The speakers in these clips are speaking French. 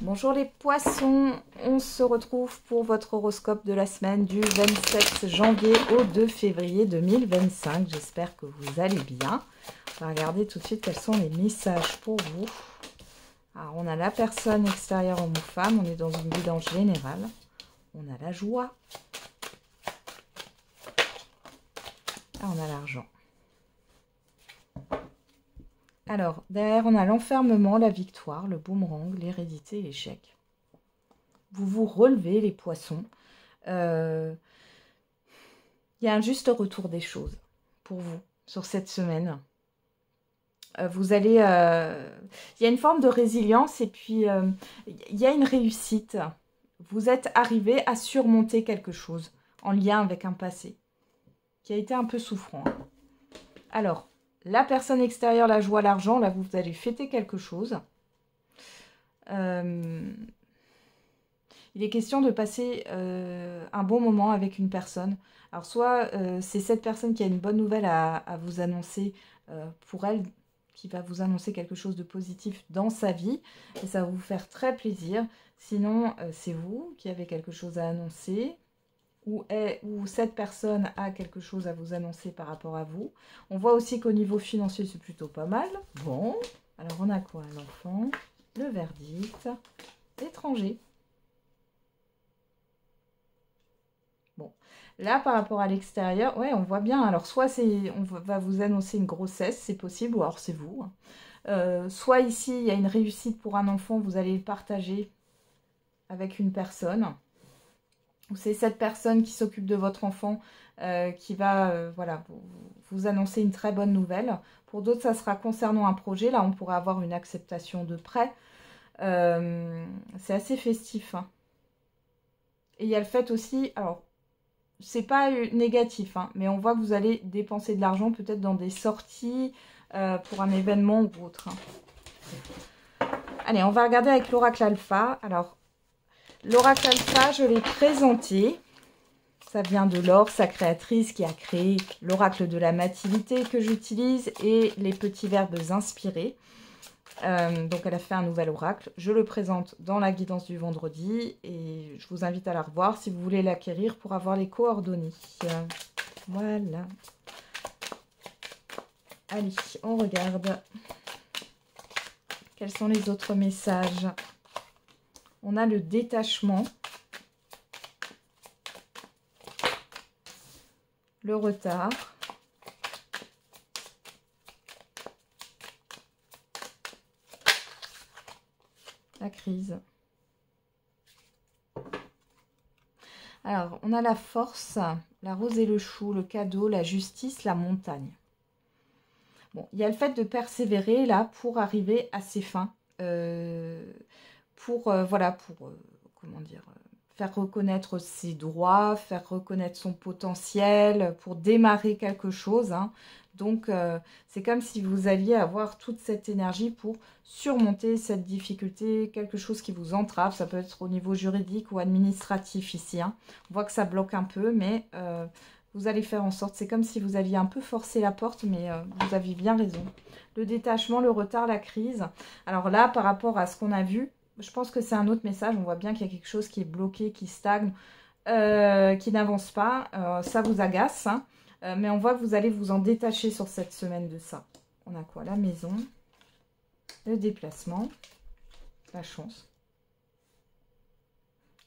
Bonjour les poissons, on se retrouve pour votre horoscope de la semaine du 27 janvier au 2 février 2025. J'espère que vous allez bien. On va regarder tout de suite quels sont les messages pour vous. Alors on a la personne extérieure homme ou femme, on est dans une guidance générale. On a la joie. Ah, on a l'argent. Alors, derrière, on a l'enfermement, la victoire, le boomerang, l'hérédité et l'échec. Vous vous relevez, les poissons. Il y a un juste retour des choses pour vous sur cette semaine. Vous allez... il y a une forme de résilience et puis il y a une réussite. Vous êtes arrivé à surmonter quelque chose en lien avec un passé qui a été un peu souffrant. Alors... La personne extérieure, la joie, l'argent, là, vous allez fêter quelque chose. Il est question de passer un bon moment avec une personne. Alors, soit c'est cette personne qui a une bonne nouvelle à vous annoncer pour elle, qui va vous annoncer quelque chose de positif dans sa vie. Et ça va vous faire très plaisir. Sinon, c'est vous qui avez quelque chose à annoncer. Ou cette personne a quelque chose à vous annoncer par rapport à vous. On voit aussi qu'au niveau financier, c'est plutôt pas mal. Bon, alors on a quoi? L'enfant, le verdict, l'étranger. Bon, là, par rapport à l'extérieur, ouais, on voit bien. Alors, soit on va vous annoncer une grossesse, c'est possible, ou alors c'est vous. Soit ici, il y a une réussite pour un enfant, vous allez le partager avec une personne. C'est cette personne qui s'occupe de votre enfant qui va voilà, vous annoncer une très bonne nouvelle. Pour d'autres, ça sera concernant un projet. Là, on pourrait avoir une acceptation de prêt. C'est assez festif. Hein. Et il y a le fait aussi, alors, c'est pas négatif, hein, mais on voit que vous allez dépenser de l'argent peut-être dans des sorties pour un événement ou autre. Hein. Allez, on va regarder avec l'oracle alpha. Alors, l'oracle alpha, je l'ai présenté. Ça vient de Laure, sa créatrice, qui a créé l'oracle de la matilité que j'utilise et les petits verbes inspirés. Donc, elle a fait un nouvel oracle. Je le présente dans la guidance du vendredi et je vous invite à la revoir si vous voulez l'acquérir pour avoir les coordonnées. Voilà. Allez, on regarde. Quels sont les autres messages? On a le détachement, le retard, la crise. Alors, on a la force, la rose et le chou, le cadeau, la justice, la montagne. Bon, il y a le fait de persévérer là pour arriver à ses fins. Voilà, comment dire, faire reconnaître ses droits, faire reconnaître son potentiel, pour démarrer quelque chose. Hein. Donc, c'est comme si vous alliez avoir toute cette énergie pour surmonter cette difficulté, quelque chose qui vous entrave. Ça peut être au niveau juridique ou administratif ici. Hein. On voit que ça bloque un peu, mais vous allez faire en sorte. C'est comme si vous aviez un peu forcé la porte, mais vous aviez bien raison. Le détachement, le retard, la crise. Alors là, par rapport à ce qu'on a vu, je pense que c'est un autre message. On voit bien qu'il y a quelque chose qui est bloqué, qui stagne, qui n'avance pas. Ça vous agace. Hein. Mais on voit que vous allez vous en détacher sur cette semaine de ça. On a quoi? La maison, le déplacement, la chance.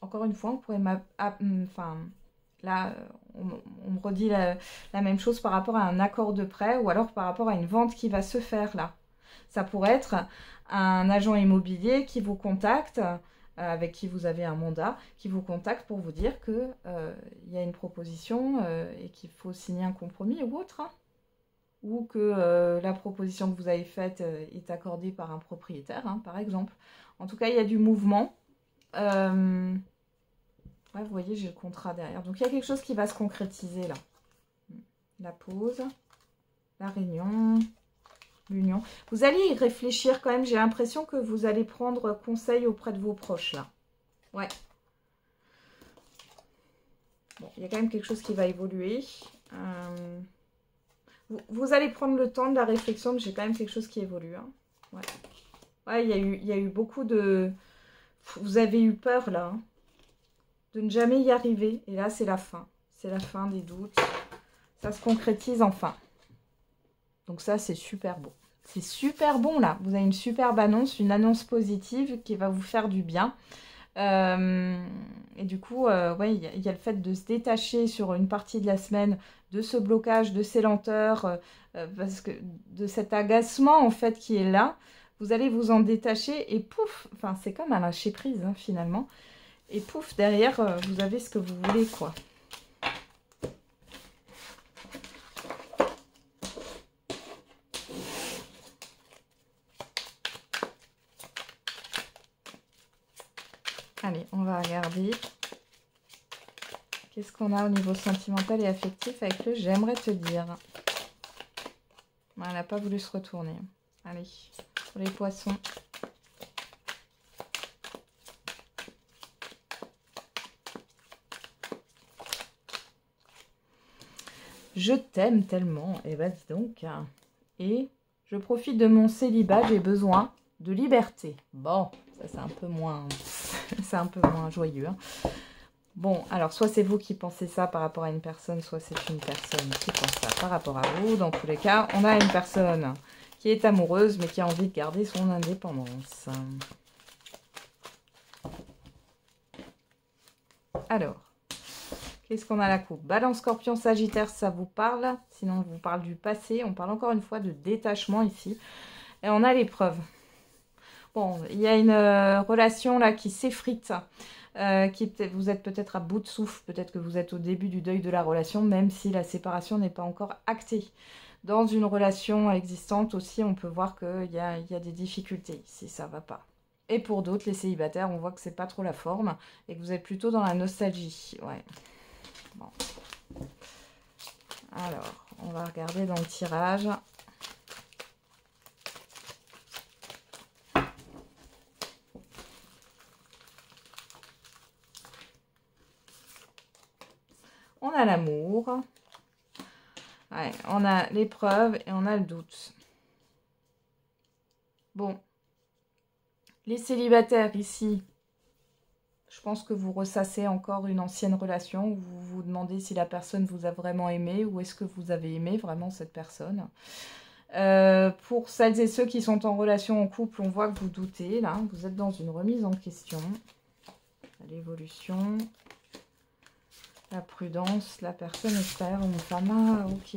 Encore une fois, on pourrait... Là, on me redit la même chose par rapport à un accord de prêt ou alors par rapport à une vente qui va se faire là. Ça pourrait être un agent immobilier qui vous contacte, avec qui vous avez un mandat, qui vous contacte pour vous dire qu'il y a une proposition et qu'il faut signer un compromis ou autre. Hein. Ou que la proposition que vous avez faite est accordée par un propriétaire, hein, par exemple. En tout cas, il y a du mouvement. Ouais, vous voyez, j'ai le contrat derrière. Donc, il y a quelque chose qui va se concrétiser là. La pause, la réunion, l'union. Vous allez y réfléchir quand même. J'ai l'impression que vous allez prendre conseil auprès de vos proches là. Ouais. Bon, il y a quand même quelque chose qui va évoluer. Vous allez prendre le temps de la réflexion, mais j'ai quand même quelque chose qui évolue. Hein. Ouais. Ouais, il y a eu beaucoup de... Vous avez eu peur là, hein, de ne jamais y arriver. Et là, c'est la fin. C'est la fin des doutes. Ça se concrétise enfin. Donc ça, c'est super bon. C'est super bon là. Vous avez une superbe annonce, une annonce positive qui va vous faire du bien. Et du coup, ouais, il y a le fait de se détacher sur une partie de la semaine de ce blocage, de ces lenteurs, parce que de cet agacement en fait qui est là. Vous allez vous en détacher et pouf, enfin c'est comme un lâcher prise hein, finalement. Et pouf, derrière, vous avez ce que vous voulez quoi. Allez, on va regarder. Qu'est-ce qu'on a au niveau sentimental et affectif avec le j'aimerais te dire. Elle n'a pas voulu se retourner. Allez, pour les poissons. Je t'aime tellement. Et ben dis donc. Et je profite de mon célibat, j'ai besoin de liberté. Bon, ça c'est un peu moins... c'est un peu moins joyeux. Hein. Bon, alors soit c'est vous qui pensez ça par rapport à une personne, soit c'est une personne qui pense ça par rapport à vous. Dans tous les cas, on a une personne qui est amoureuse mais qui a envie de garder son indépendance. Alors, qu'est-ce qu'on a à la coupe? Balance, Scorpion, Sagittaire, ça vous parle? Sinon, on vous parle du passé. On parle encore une fois de détachement ici. Et on a l'épreuve. Bon, il y a une relation là qui s'effrite. Vous êtes peut-être à bout de souffle, peut-être que vous êtes au début du deuil de la relation, même si la séparation n'est pas encore actée. Dans une relation existante aussi, on peut voir qu'il y a des difficultés si ça ne va pas. Et pour d'autres, les célibataires, on voit que c'est pas trop la forme et que vous êtes plutôt dans la nostalgie. Ouais. Bon. Alors, on va regarder dans le tirage. On a l'amour, ouais, on a l'épreuve et on a le doute. Bon, les célibataires ici, je pense que vous ressassez encore une ancienne relation. Vous vous demandez si la personne vous a vraiment aimé ou est-ce que vous avez aimé vraiment cette personne. Pour celles et ceux qui sont en relation en couple, on voit que vous doutez, là. Vous êtes dans une remise en question. L'évolution... La prudence, la personne extérieure, une femme. Ah, ok.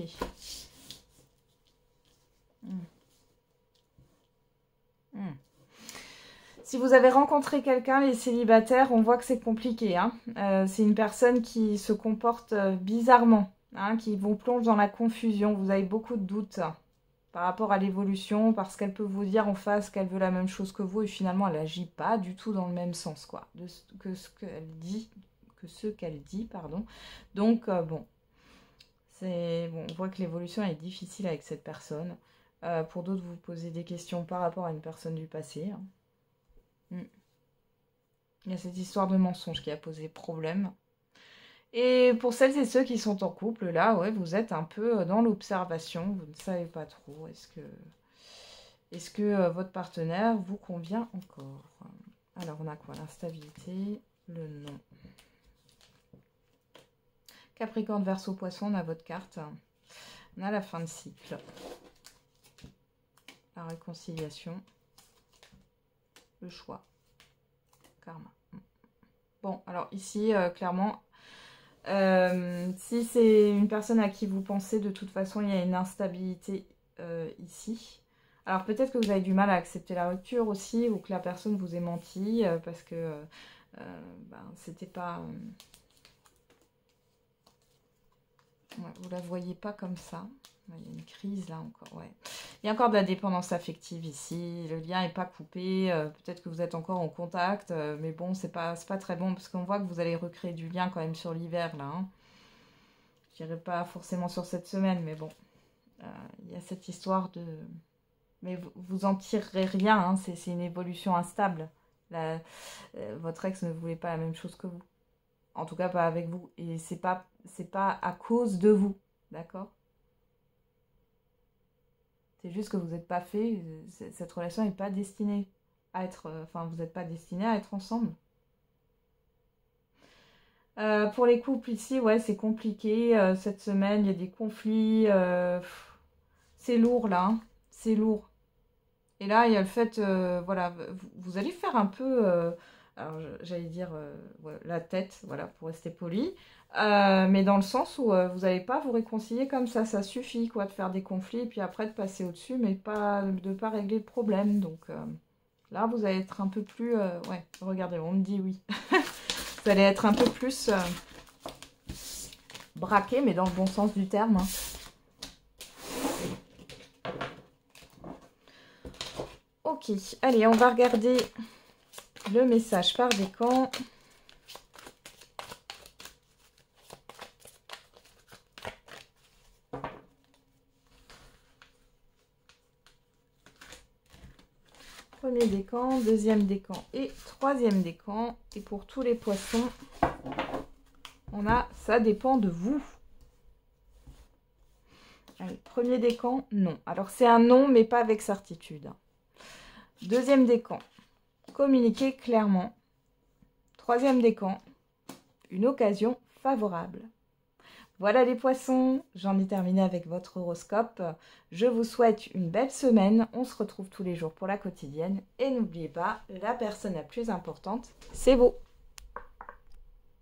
Si vous avez rencontré quelqu'un, les célibataires, on voit que c'est compliqué. Hein. C'est une personne qui se comporte bizarrement, hein, qui vous plonge dans la confusion. Vous avez beaucoup de doutes par rapport à l'évolution, parce qu'elle peut vous dire en face qu'elle veut la même chose que vous, et finalement, elle n'agit pas du tout dans le même sens, quoi, que ce qu'elle dit, pardon. Donc, bon, on voit que l'évolution est difficile avec cette personne. Pour d'autres, vous posez des questions par rapport à une personne du passé. Hein. Il y a cette histoire de mensonge qui a posé problème. Et pour celles et ceux qui sont en couple, là, ouais, vous êtes un peu dans l'observation. Vous ne savez pas trop. Est-ce que votre partenaire vous convient encore? Alors, on a quoi? L'instabilité, le non. Capricorne, Verseau, Poisson, on a votre carte. On a la fin de cycle. La réconciliation. Le choix. Karma. Bon, alors ici, clairement, si c'est une personne à qui vous pensez, de toute façon, il y a une instabilité ici. Alors peut-être que vous avez du mal à accepter la rupture aussi, ou que la personne vous ait menti, parce que c'était pas... ouais, vous la voyez pas comme ça. Il y a une crise là encore, ouais. Il y a encore de la dépendance affective ici. Le lien n'est pas coupé. Peut-être que vous êtes encore en contact. Mais bon, c'est pas très bon. Parce qu'on voit que vous allez recréer du lien quand même sur l'hiver là. Hein. Je dirais pas forcément sur cette semaine. Mais bon. Il y a cette histoire de... Mais vous en tirerez rien. Hein. C'est une évolution instable. Votre ex ne voulait pas la même chose que vous. En tout cas, pas avec vous. Et c'est pas à cause de vous. D'accord ? C'est juste que vous n'êtes pas fait, cette relation n'est pas destinée à être... Enfin, vous n'êtes pas destinés à être ensemble. Pour les couples ici, ouais, c'est compliqué. Cette semaine, il y a des conflits. C'est lourd, là. Hein. C'est lourd. Et là, il y a le fait, voilà, vous allez faire un peu, alors j'allais dire ouais, la tête, voilà, pour rester poli, mais dans le sens où vous n'allez pas vous réconcilier comme ça suffit, quoi, de faire des conflits, et puis après de passer au-dessus, mais pas de pas régler le problème. Donc là, vous allez être un peu plus, ouais, regardez, on me dit oui. Vous allez être un peu plus braqué, mais dans le bon sens du terme. Hein. Ok, allez, on va regarder le message par décan. Premier décan, deuxième décan et troisième décan. Et pour tous les poissons, on a « ça dépend de vous ». Allez, premier décan, non. Alors c'est un non, mais pas avec certitude. Deuxième décan, communiquer clairement. Troisième décan, une occasion favorable. Voilà les poissons, j'en ai terminé avec votre horoscope. Je vous souhaite une belle semaine. On se retrouve tous les jours pour la quotidienne. Et n'oubliez pas, la personne la plus importante, c'est vous.